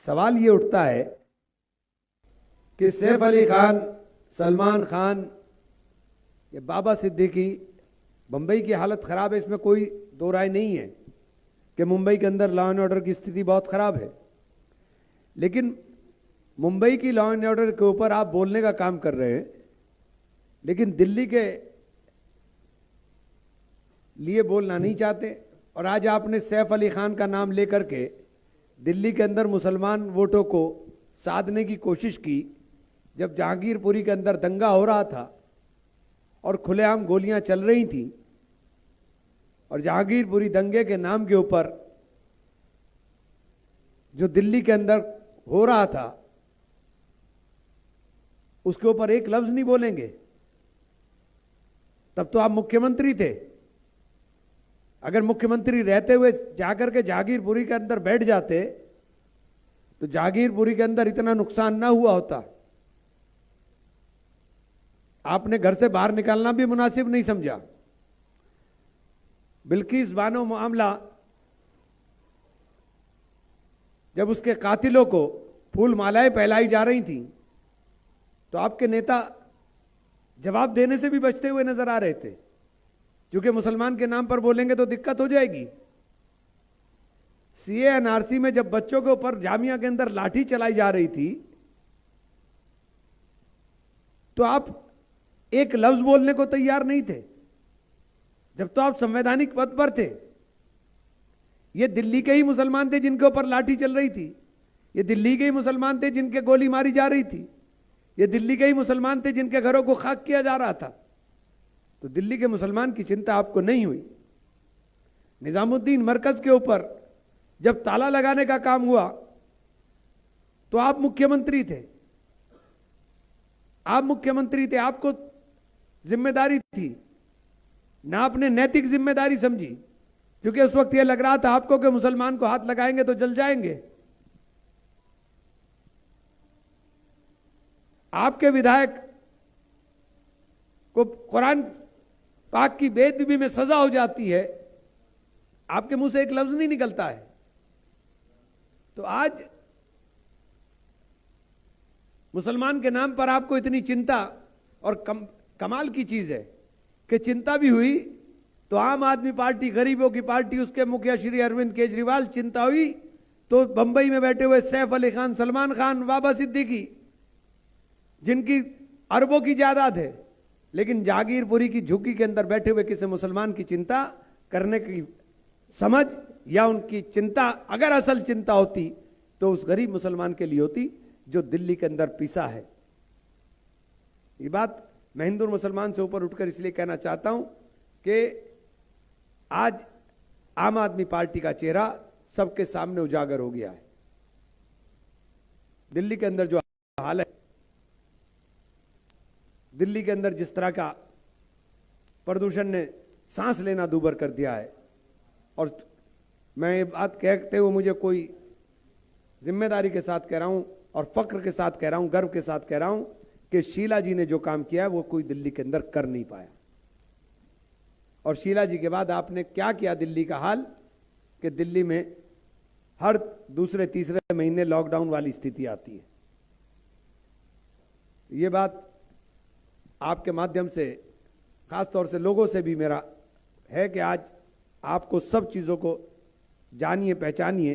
सवाल ये उठता है कि सैफ अली खान, सलमान खान या बाबा सिद्दीकी, मुंबई की हालत खराब है, इसमें कोई दो राय नहीं है कि मुंबई के अंदर लॉ एंड ऑर्डर की स्थिति बहुत खराब है। लेकिन मुंबई की लॉ एंड ऑर्डर के ऊपर आप बोलने का काम कर रहे हैं, लेकिन दिल्ली के लिए बोलना नहीं चाहते। और आज आपने सैफ अली खान का नाम लेकर के दिल्ली के अंदर मुसलमान वोटों को साधने की कोशिश की, जब जहांगीरपुरी के अंदर दंगा हो रहा था और खुलेआम गोलियां चल रही थी, और जहांगीरपुरी दंगे के नाम के ऊपर जो दिल्ली के अंदर हो रहा था उसके ऊपर एक लफ्ज नहीं बोलेंगे। तब तो आप मुख्यमंत्री थे। अगर मुख्यमंत्री रहते हुए जाकर के जहांगीरपुरी के अंदर बैठ जाते तो जहांगीरपुरी के अंदर इतना नुकसान ना हुआ होता। आपने घर से बाहर निकालना भी मुनासिब नहीं समझा। बिल्किस बानो मामला, जब उसके कातिलों को फूल मालाएं फैलाई जा रही थी तो आपके नेता जवाब देने से भी बचते हुए नजर आ रहे थे, क्योंकि मुसलमान के नाम पर बोलेंगे तो दिक्कत हो जाएगी। सीए एनआरसी में जब बच्चों के ऊपर जामिया के अंदर लाठी चलाई जा रही थी तो आप एक लफ्ज बोलने को तैयार नहीं थे, जब तो आप संवैधानिक पद पर थे। ये दिल्ली के ही मुसलमान थे जिनके ऊपर लाठी चल रही थी, ये दिल्ली के ही मुसलमान थे जिनके गोली मारी जा रही थी, ये दिल्ली के ही मुसलमान थे जिनके घरों को खाक किया जा रहा था। तो दिल्ली के मुसलमान की चिंता आपको नहीं हुई। निजामुद्दीन मरकज के ऊपर जब ताला लगाने का काम हुआ तो आप मुख्यमंत्री थे, आपको जिम्मेदारी थी ना, आपने नैतिक जिम्मेदारी समझी, क्योंकि उस वक्त यह लग रहा था आपको कि मुसलमान को हाथ लगाएंगे तो जल जाएंगे। आपके विधायक को कुरान पाक की बेअदबी में सजा हो जाती है, आपके मुंह से एक लफ्ज नहीं निकलता है। तो आज मुसलमान के नाम पर आपको इतनी चिंता, और कमाल की चीज है कि चिंता भी हुई तो आम आदमी पार्टी, गरीबों की पार्टी, उसके मुखिया श्री अरविंद केजरीवाल, चिंता हुई तो बंबई में बैठे हुए सैफ अली खान, सलमान खान, बाबा सिद्दीकी, जिनकी अरबों की जायदाद है, लेकिन जहांगीरपुरी की झुग्गी के अंदर बैठे हुए किसी मुसलमान की चिंता करने की समझ, या उनकी चिंता अगर असल चिंता होती तो उस गरीब मुसलमान के लिए होती जो दिल्ली के अंदर पीसा है। ये बात मैं हिंदू मुसलमान से ऊपर उठकर इसलिए कहना चाहता हूं कि आज आम आदमी पार्टी का चेहरा सबके सामने उजागर हो गया है। दिल्ली के अंदर जो हाल है, दिल्ली के अंदर जिस तरह का प्रदूषण ने सांस लेना दूभर कर दिया है, और मैं ये बात कहते हुए मुझे कोई जिम्मेदारी के साथ कह रहा हूं और फक्र के साथ कह रहा हूं, गर्व के साथ कह रहा हूं कि शीला जी ने जो काम किया है वो कोई दिल्ली के अंदर कर नहीं पाया। और शीला जी के बाद आपने क्या किया दिल्ली का हाल, कि दिल्ली में हर दूसरे तीसरे महीने लॉकडाउन वाली स्थिति आती है। ये बात आपके माध्यम से खास तौर से लोगों से भी मेरा है कि आज आपको सब चीजों को जानिए, पहचानिए,